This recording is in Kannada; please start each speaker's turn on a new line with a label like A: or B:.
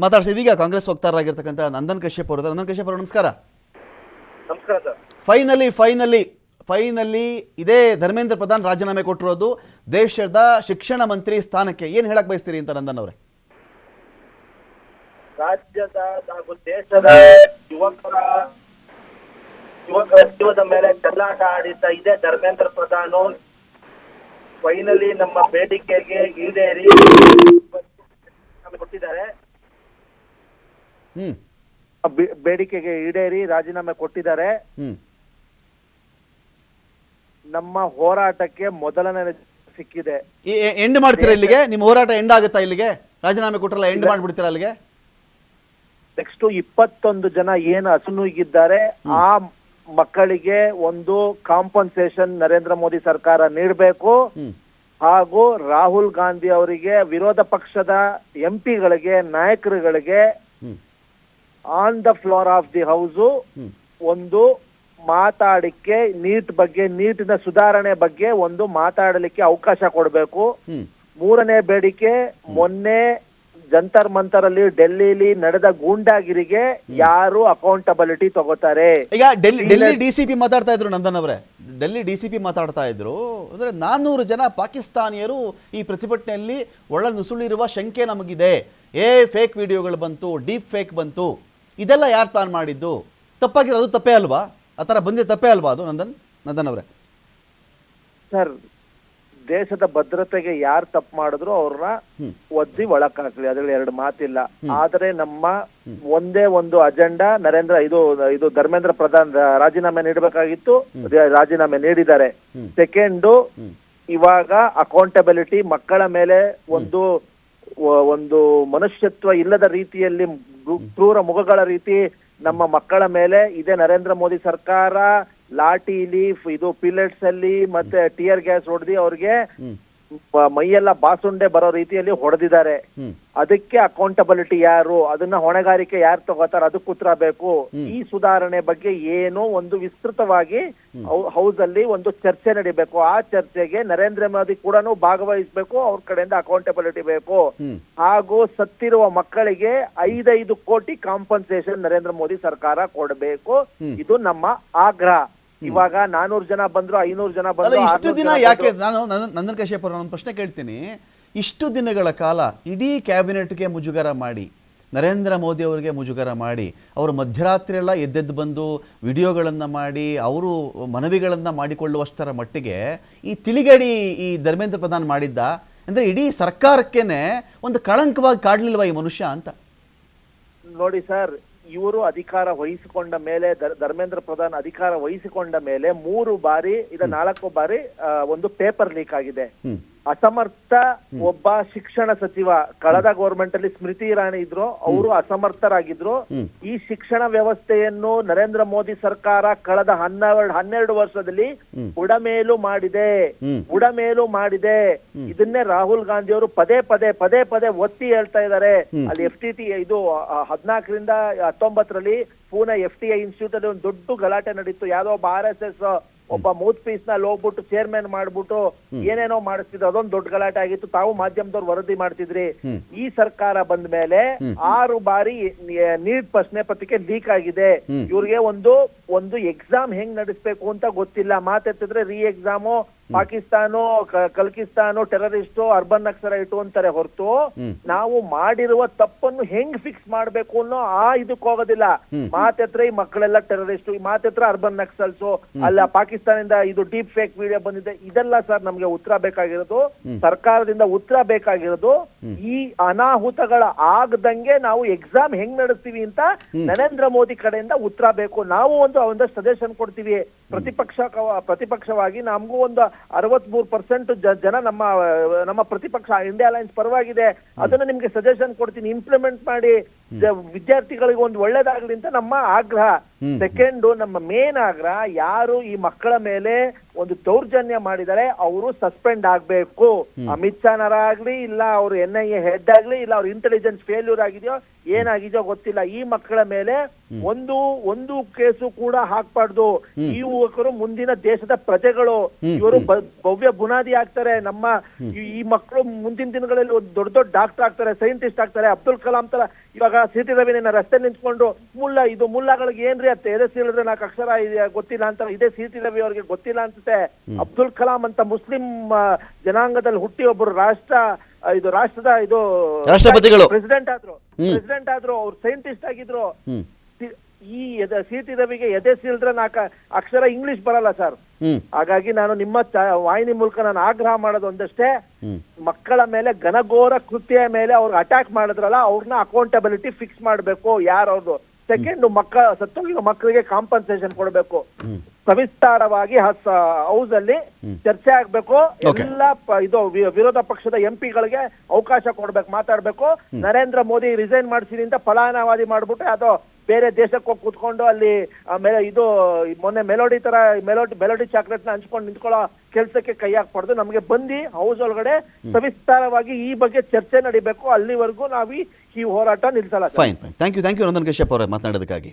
A: ಮಾತಾಡ್ತಿದ್ದೀಗ ಕಾಂಗ್ರೆಸ್ ವಕ್ತಾರರಾಗಿರ್ತಕ್ಕಂಥ ನಂದನ್ ಕಶ್ಯಪ್ ಅವರು. ನಂದನ್ ಕಶ್ಯಪ್ ಅವರು ನಮಸ್ಕಾರ.
B: ನಮಸ್ಕಾರ ಸರ್.
A: ಫೈನಲಿ ಇದೇ ಧರ್ಮೇಂದ್ರ ಪ್ರಧಾನ್ ರಾಜೀನಾಮೆ ಕೊಟ್ಟಿರೋದು ದೇಶದ ಶಿಕ್ಷಣ ಮಂತ್ರಿ ಸ್ಥಾನಕ್ಕೆ. ಏನು ಹೇಳಕ್ ಬಯಸ್ತೀರಿ ಅಂತ ನಂದನ್ ಅವರೇ?
B: ರಾಜ್ಯದ ಹಾಗೂ ದೇಶದ ಯುವಕರ ಜೀವದ ಮೇಲೆ ಚೆಲ್ಲಾಟ ಆಡಿದ್ದ ಇದೇ ಧರ್ಮೇಂದ್ರ ಪ್ರಧಾನ್ ಫೈನಲಿ ನಮ್ಮ ಬೇಡಿಕೆಗೆ ಈಡೇರಿ ಕೊಟ್ಟಿದ್ದಾರೆ. ಬೇಡಿಕೆಗೆ ಈಡೇರಿ ರಾಜೀನಾಮೆ ಕೊಟ್ಟಿದ್ದಾರೆ. ನಮ್ಮ ಹೋರಾಟಕ್ಕೆ ಮೊದಲನೇ ಸಿಕ್ಕಿದೆ.
A: ಎಂಡ್ ಮಾಡ್ತೀರಾ ಇಲ್ಲಿಗೆ? ನಿಮ್ಮ ಹೋರಾಟ ಎಂಡ್ ಆಗುತ್ತಾ ಇಲ್ಲಿಗೆ? ರಾಜೀನಾಮೆ ಕೊಟ್ಟರಲ್ಲ, ಎಂಡ್ ಮಾಡ್ಬಿಡ್ತೀರಾ ಅಲ್ಲಿಗೆ?
B: ನೆಕ್ಸ್ಟ್ 21 ಜನ ಏನು ಅಸುನೀಗಿದ್ದಾರೆ ಆ ಮಕ್ಕಳಿಗೆ ಒಂದು ಕಾಂಪನ್ಸೇಷನ್ ನರೇಂದ್ರ ಮೋದಿ ಸರ್ಕಾರ ನೀಡಬೇಕು. ಹಾಗೂ ರಾಹುಲ್ ಗಾಂಧಿ ಅವರಿಗೆ, ವಿರೋಧ ಪಕ್ಷದ ಎಂಪಿಗಳಿಗೆ, ನಾಯಕರುಗಳಿಗೆ on the floor of the house ಒಂದು ಮಾತಾಡಿಕೆ, ನೀಟ್ ಬಗ್ಗೆ, ನೀಟಿನ ಸುಧಾರಣೆ ಬಗ್ಗೆ ಒಂದು ಮಾತಾಡಲಿಕ್ಕೆ ಅವಕಾಶ ಕೊಡಬೇಕು. ಮೂರನೇ ಬೇಡಿಕೆ, ಮೊನ್ನೆ ಜಂತರ್ ಮಂತರ್ ಅಲ್ಲಿ ಡೆಲ್ಲಿಲಿ ನಡೆದ ಗೂಂಡಾಗಿರಿಗೆ ಯಾರು ಅಕೌಂಟಬಿಲಿಟಿ ತಗೋತಾರೆ?
A: ಈಗ ಡೆಲ್ಲಿ ಡಿಸಿಪಿ ಮಾತಾಡ್ತಾ ಇದ್ರು ನಂದನ್ ಅವರೇ, ಡೆಲ್ಲಿ ಡಿಸಿಪಿ ಮಾತಾಡ್ತಾ ಇದ್ರು. ಅಂದ್ರೆ 400 ಜನ ಪಾಕಿಸ್ತಾನಿಯರು ಈ ಪ್ರತಿಭಟನೆಯಲ್ಲಿ ಒಳ ನುಸುಳಿರುವ ಶಂಕೆ ನಮಗಿದೆ. ಫೇಕ್ ವಿಡಿಯೋಗಳು ಬಂತು, ಡೀಪ್ ಫೇಕ್ ಬಂತು, ಇದೆಲ್ಲ ಯಾರು ಪ್ಲಾನ್ ಮಾಡಿದ್ದು? ತಪ್ಪಾಗಿರೋದು ತಪ್ಪೇ ಅಲ್ವಾ? ಆ ಥರ ಬಂದಿದೆ ತಪ್ಪೇ ಅಲ್ವಾ ಅದು ನಂದನ್ ಅವರೇ?
B: ಸರ್, ದೇಶದ ಭದ್ರತೆಗೆ ಯಾರು ತಪ್ಪು ಮಾಡಿದ್ರು ಅವ್ರನ್ನ ಒದ್ದಿ ಒಳಕಾಗ್ಲಿ, ಅದ್ರಲ್ಲಿ ಎರಡು ಮಾತಿಲ್ಲ. ಆದ್ರೆ ನಮ್ಮ ಒಂದೇ ಒಂದು ಅಜೆಂಡಾ, ಇದು ಧರ್ಮೇಂದ್ರ ಪ್ರಧಾನ್ ರಾಜೀನಾಮೆ ನೀಡಬೇಕಾಗಿತ್ತು, ರಾಜೀನಾಮೆ ನೀಡಿದ್ದಾರೆ. ಸೆಕೆಂಡು, ಇವಾಗ ಅಕೌಂಟಬಿಲಿಟಿ, ಮಕ್ಕಳ ಮೇಲೆ ಒಂದು ಮನುಷ್ಯತ್ವ ಇಲ್ಲದ ರೀತಿಯಲ್ಲಿ ಕ್ರೂರ ಮುಖಗಳ ರೀತಿ ನಮ್ಮ ಮಕ್ಕಳ ಮೇಲೆ ಇದೇ ನರೇಂದ್ರ ಮೋದಿ ಸರ್ಕಾರ ಲಾಠಿಲಿ, ಇದು ಪಿಲೆಟ್ಸ್ ಅಲ್ಲಿ ಮತ್ತೆ ಟಿಯರ್ ಗ್ಯಾಸ್ ಹೊಡೆದಿ ಅವ್ರಿಗೆ ಮೈಯೆಲ್ಲ ಬಾಸುಂಡೆ ಬರೋ ರೀತಿಯಲ್ಲಿ ಹೊಡೆದಿದ್ದಾರೆ. ಅದಕ್ಕೆ ಅಕೌಂಟಬಿಲಿಟಿ ಯಾರು, ಅದನ್ನ ಹೊಣೆಗಾರಿಕೆ ಯಾರು ತಗೋತಾರ, ಅದಕ್ಕೆ ಉತ್ತರ ಬೇಕು. ಈ ಸುಧಾರಣೆ ಬಗ್ಗೆ ಏನು ಒಂದು ವಿಸ್ತೃತವಾಗಿ ಹೌಸ್ ಅಲ್ಲಿ ಒಂದು ಚರ್ಚೆ ನಡಿಬೇಕು. ಆ ಚರ್ಚೆಗೆ ನರೇಂದ್ರ ಮೋದಿ ಕೂಡ ಭಾಗವಹಿಸಬೇಕು, ಅವ್ರ ಕಡೆಯಿಂದ ಅಕೌಂಟಬಿಲಿಟಿ ಬೇಕು. ಹಾಗೂ ಸತ್ತಿರುವ ಮಕ್ಕಳಿಗೆ 5 ಕೋಟಿ ಕಾಂಪನ್ಸೇಷನ್ ನರೇಂದ್ರ ಮೋದಿ ಸರ್ಕಾರ ಕೊಡಬೇಕು. ಇದು ನಮ್ಮ ಆಗ್ರಹ. ಇವಾಗ 400 ಜನ ಬಂದ್ರು, 500 ಜನ ಬಂದ್ರು,
A: ಇಷ್ಟು ದಿನ ಯಾಕೆ? ನಾನು ನಂದನ್ ಕಶ್ಯಪ್ ಅವರ ಒಂದು ಪ್ರಶ್ನೆ ಕೇಳ್ತೀನಿ. ಇಷ್ಟು ದಿನಗಳ ಕಾಲ ಇಡೀ ಕ್ಯಾಬಿನೆಟ್ಗೆ ಮುಜುಗರ ಮಾಡಿ, ನರೇಂದ್ರ ಮೋದಿ ಅವರಿಗೆ ಮುಜುಗರ ಮಾಡಿ, ಅವರು ಮಧ್ಯರಾತ್ರಿ ಎಲ್ಲ ಎದ್ದೆದ್ದು ಬಂದು ವಿಡಿಯೋಗಳನ್ನು ಮಾಡಿ ಅವರು ಮನವಿಗಳನ್ನು ಮಾಡಿಕೊಳ್ಳುವಷ್ಟರ ಮಟ್ಟಿಗೆ ಈ ತಿಳಿಗಡಿ ಈ ಧರ್ಮೇಂದ್ರ ಪ್ರಧಾನ್ ಮಾಡಿದ್ದ ಅಂದರೆ ಇಡೀ ಸರ್ಕಾರಕ್ಕೇನೆ ಒಂದು ಕಳಂಕವಾಗಿ ಕಾಡಲಿಲ್ವಾ ಈ ಮನುಷ್ಯ ಅಂತ?
B: ನೋಡಿ ಸರ್, ಇವರು ಅಧಿಕಾರ ವಹಿಸಿಕೊಂಡ ಮೇಲೆ, ಧರ್ಮೇಂದ್ರ ಪ್ರಧಾನ್ ಅಧಿಕಾರ ವಹಿಸಿಕೊಂಡ ಮೇಲೆ 3 ಬಾರಿ, 4 ಬಾರಿ ಒಂದು ಪೇಪರ್ ಲೀಕ್ ಆಗಿದೆ. ಅಸಮರ್ಥ ಒಬ್ಬ ಶಿಕ್ಷಣ ಸಚಿವ, ಕಳೆದ ಗೌರ್ಮೆಂಟ್ ಅಲ್ಲಿ ಸ್ಮೃತಿ ಇರಾನಿ ಇದ್ರು, ಅವರು ಅಸಮರ್ಥರಾಗಿದ್ರು. ಈ ಶಿಕ್ಷಣ ವ್ಯವಸ್ಥೆಯನ್ನು ನರೇಂದ್ರ ಮೋದಿ ಸರ್ಕಾರ ಕಳೆದ 12 ವರ್ಷದಲ್ಲಿ ಬುಡಮೇಲು ಮಾಡಿದೆ. ಇದನ್ನೇ ರಾಹುಲ್ ಗಾಂಧಿ ಅವರು ಪದೇ ಒತ್ತಿ ಹೇಳ್ತಾ ಇದ್ದಾರೆ. ಅಲ್ಲಿ FTT ಇದು 14ರಿಂದ 19ರಲ್ಲಿ ಪೂನೆ FTI ಇನ್ಸ್ಟಿಟ್ಯೂಟ್ ಅಲ್ಲಿ ಒಂದು ದೊಡ್ಡ ಗಲಾಟೆ ನಡೀತು. ಯಾವ್ದೋ ಒಬ್ಬ RSS ಒಬ್ಬ ಮೌತ್ ಪೀಸ್ ನ ಹೋಗ್ಬಿಟ್ಟು ಚೇರ್ಮನ್ ಮಾಡ್ಬಿಟ್ಟು ಏನೇನೋ ಮಾಡಿಸ್ತಿದ್ರು, ಅದೊಂದು ದೊಡ್ಡ ಗಲಾಟೆ ಆಗಿತ್ತು. ತಾವು ಮಾಧ್ಯಮದವ್ರು ವರದಿ ಮಾಡ್ತಿದ್ರಿ. ಈ ಸರ್ಕಾರ ಬಂದ ಮೇಲೆ 6 ಬಾರಿ ನೀಟ್ ಪ್ರಶ್ನೆ ಪತ್ರಿಕೆ ಲೀಕ್ ಆಗಿದೆ. ಇವ್ರಿಗೆ ಒಂದು ಎಕ್ಸಾಮ್ ಹೆಂಗ್ ನಡೆಸ್ಬೇಕು ಅಂತ ಗೊತ್ತಿಲ್ಲ. ಮಾತೆತ್ತಿದ್ರೆ ರೀ ಎಕ್ಸಾಮು, ಪಾಕಿಸ್ತಾನೋ, ಕಲ್ಕಿಸ್ತಾನೋ, ಟೆರರಿಸ್ಟೋ, ಅರ್ಬನ್ ನಕ್ಸಲೈಟು ಅಂತಾರೆ ಹೊರತು ನಾವು ಮಾಡಿರುವ ತಪ್ಪನ್ನು ಹೆಂಗ್ ಫಿಕ್ಸ್ ಮಾಡ್ಬೇಕು ಅನ್ನೋ ಇದಕ್ಕೆ ಹೋಗೋದಿಲ್ಲ. ಮಾತೆತ್ರ ಈ ಮಕ್ಕಳೆಲ್ಲ ಟೆರರಿಸ್ಟು, ಈ ಮಾತೆತ್ರ ಅರ್ಬನ್ ನಕ್ಸಲ್ಸು, ಅಲ್ಲ ಪಾಕಿಸ್ತಾನದಿಂದ ಇದು ಡೀಪ್ ಫೇಕ್ ವಿಡಿಯೋ ಬಂದಿದೆ. ಇದೆಲ್ಲ ಸರ್ ನಮ್ಗೆ ಉತ್ತರ ಬೇಕಾಗಿರೋದು, ಸರ್ಕಾರದಿಂದ ಉತ್ತರ ಬೇಕಾಗಿರೋದು. ಈ ಅನಾಹುತಗಳ ಆಗದಂಗೆ ನಾವು ಎಕ್ಸಾಮ್ ಹೆಂಗ್ ನಡೆಸ್ತೀವಿ ಅಂತ ನರೇಂದ್ರ ಮೋದಿ ಕಡೆಯಿಂದ ಉತ್ತರ ಬೇಕು. ನಾವು ಒಂದಷ್ಟು ಸಜೆಷನ್ ಕೊಡ್ತೀವಿ. ಪ್ರತಿಪಕ್ಷವಾಗಿ ನಮಗೂ ಒಂದು 63% ಜನ ನಮ್ಮ ಪ್ರತಿಪಕ್ಷ ಇಂಡಿಯಾ ಅಲೈನ್ಸ್ ಪರವಾಗಿದೆ. ಅದನ್ನ ನಿಮ್ಗೆ ಸಜೆಷನ್ ಕೊಡ್ತೀನಿ, ಇಂಪ್ಲಿಮೆಂಟ್ ಮಾಡಿ. ವಿದ್ಯಾರ್ಥಿಗಳಿಗೆ ಒಂದು ಒಳ್ಳೇದಾಗ್ಲಿ ಅಂತ ನಮ್ಮ ಆಗ್ರಹ. ಸೆಕೆಂಡ್, ನಮ್ಮ ಮೇನ್ ಆಗ್ರಹ, ಯಾರು ಈ ಮಕ್ಕಳ ಮೇಲೆ ಒಂದು ದೌರ್ಜನ್ಯ ಮಾಡಿದರೆ ಅವರು ಸಸ್ಪೆಂಡ್ ಆಗ್ಬೇಕು. ಅಮಿತ್ ಶಾನರ ಆಗ್ಲಿ, ಇಲ್ಲ ಅವ್ರು NIA ಹೆಡ್ ಆಗ್ಲಿ, ಇಲ್ಲ ಅವ್ರ ಇಂಟೆಲಿಜೆನ್ಸ್ ಫೇಲ್ಯೂರ್ ಆಗಿದೆಯೋ ಏನಾಗಿದೆಯೋ ಗೊತ್ತಿಲ್ಲ, ಈ ಮಕ್ಕಳ ಮೇಲೆ ಒಂದು ಕೇಸು ಕೂಡ ಹಾಕ್ಬಾರ್ದು. ಈ ಯುವಕರು ಮುಂದಿನ ದೇಶದ ಪ್ರಜೆಗಳು, ಇವರು ಭವ್ಯ ಬುನಾದಿ ಆಗ್ತಾರೆ. ನಮ್ಮ ಈ ಮಕ್ಕಳು ಮುಂದಿನ ದಿನಗಳಲ್ಲಿ ಒಂದು ದೊಡ್ಡ ದೊಡ್ಡ ಡಾಕ್ಟರ್ ಆಗ್ತಾರೆ, ಸೈಂಟಿಸ್ಟ್ ಆಗ್ತಾರೆ. ಅಬ್ದುಲ್ ಕಲಾಂ ತರ ಇವಾಗ CT ರವಿನ ರಸ್ತೆ ನಿಂತ್ಕೊಂಡು ಮುಲ್ಲಾಗಳಿಗೆ ಏನ್ರಿ ಅಂತ ಎದೆಸಿ ಹೇಳಿದ್ರೆ 4 ಅಕ್ಷರ ಗೊತ್ತಿಲ್ಲ ಅಂತ, ಇದೇ CT ರವಿ ಅವ್ರಿಗೆ ಗೊತ್ತಿಲ್ಲ ಅನ್ಸುತ್ತೆ. ಅಬ್ದುಲ್ ಕಲಾಂ ಅಂತ ಮುಸ್ಲಿಂ ಜನಾಂಗದಲ್ಲಿ ಹುಟ್ಟಿ ಒಬ್ಬರು ರಾಷ್ಟ್ರದ
A: ರಾಷ್ಟ್ರಪತಿಗಳು,
B: ಪ್ರೆಸಿಡೆಂಟ್ ಆದ್ರು, ಅವ್ರು ಸೈಂಟಿಸ್ಟ್ ಆಗಿದ್ರು. ಈ CT ರವಿಗೆ ಎದೆಸಿ ಹೇಳಿದ್ರೆ 4 ಅಕ್ಷರ ಇಂಗ್ಲಿಷ್ ಬರಲ್ಲ ಸರ್. ಹಾಗಾಗಿ ನಾನು ನಿಮ್ಮ ವಾಹಿನಿ ಮೂಲಕ ನಾನು ಆಗ್ರಹ ಮಾಡೋದು ಒಂದಷ್ಟೇ, ಮಕ್ಕಳ ಮೇಲೆ ಘನಘೋರ ಕೃತ್ಯ ಮೇಲೆ ಅವ್ರಿಗೆ ಅಟ್ಯಾಕ್ ಮಾಡಿದ್ರಲ್ಲ, ಅವ್ರನ್ನ ಅಕೌಂಟಬಿಲಿಟಿ ಫಿಕ್ಸ್ ಮಾಡಬೇಕು, ಯಾರವ್ರದ್ದು. ಸೆಕೆಂಡ್, ಸತ್ತೋಗಿರೋ ಮಕ್ಕಳಿಗೆ ಕಾಂಪನ್ಸೇಷನ್ ಕೊಡಬೇಕು. ಸವಿಸ್ತಾರವಾಗಿ ಹೌಸ್ ಅಲ್ಲಿ ಚರ್ಚೆ ಆಗ್ಬೇಕು. ಎಲ್ಲ ವಿರೋಧ ಪಕ್ಷದ MP ಗಳಿಗೆ ಅವಕಾಶ ಕೊಡ್ಬೇಕು, ಮಾತಾಡ್ಬೇಕು. ನರೇಂದ್ರ ಮೋದಿ ರಿಸೈನ್ ಮಾಡಿಸಿರಿ ಅಂತ ಫಲಾನುವಾದಿ ಮಾಡ್ಬಿಟ್ಟು ಅದು ಬೇರೆ ದೇಶಕ್ಕೆ ಹೋಗಿ ಕೂತ್ಕೊಂಡು ಅಲ್ಲಿ ಮೊನ್ನೆ ಮೆಲೋಡಿ ಚಾಕ್ಲೇಟ್ ನ ಹಂಚ್ಕೊಂಡು ನಿಂತ್ಕೊಳ್ಳೋ ಕೆಲ್ಸಕ್ಕೆ ಕೈ ಹಾಕ್ಬಾರ್ದು. ನಮಗೆ ಬಂದು ಹೌಸ್ ಒಳಗಡೆ ಸವಿಸ್ತಾರವಾಗಿ ಈ ಬಗ್ಗೆ ಚರ್ಚೆ ನಡಿಬೇಕು. ಅಲ್ಲಿವರೆಗೂ ನಾವು ಈ ಹೋರಾಟ ನಿಲ್ಸಲ್ಲ.
A: Fine. Thank you Nandan Kashyap ಅವರೇ ಮಾತನಾಡೋದಕ್ಕಾಗಿ.